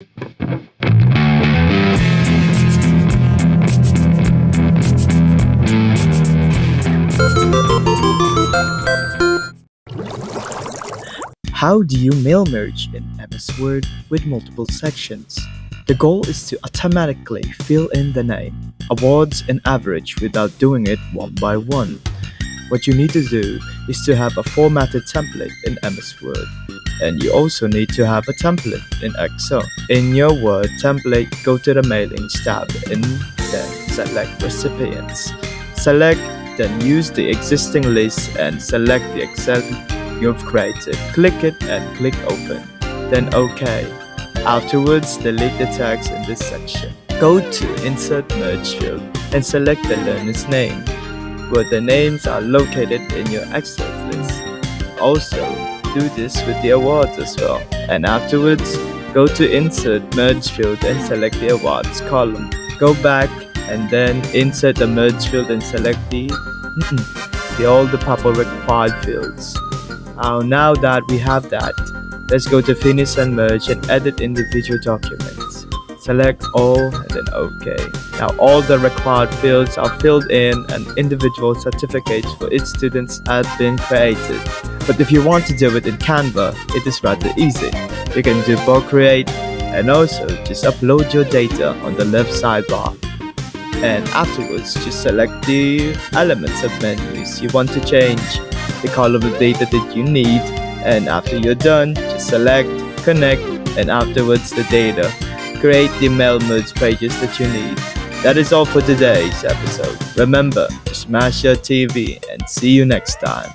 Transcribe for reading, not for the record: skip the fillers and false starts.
How do you mail merge in MS Word with multiple sections? The goal is to automatically fill in the name, awards, and average without doing it one by one. What you need to do is to have a formatted template in MS Word. And you also need to have a template in Excel. In your Word template, go to the Mailings tab and then select Recipients. Select, then use the existing list and select the Excel you've created. Click it and click Open. Then OK. Afterwards, delete the text in this section. Go to Insert Merge field and select the learner's name, where the names are located in your Excel list. Also, do this with the awards as well. And afterwards, go to Insert Merge field and select the awards column. Go back and then insert the merge field and select all the purple required fields. Now that we have that, let's go to Finish and Merge and edit individual documents. Select all and then OK. Now all the required fields are filled in and individual certificates for each student have been created. But if you want to do it in Canva, it is rather easy. You can do bulk create and also just upload your data on the left sidebar. And afterwards, just select the elements of menus you want to change, the column of data that you need, and after you're done, just select, connect, and afterwards the data. Create the mail merge pages that you need. That is all for today's episode. Remember to smash your TV and see you next time.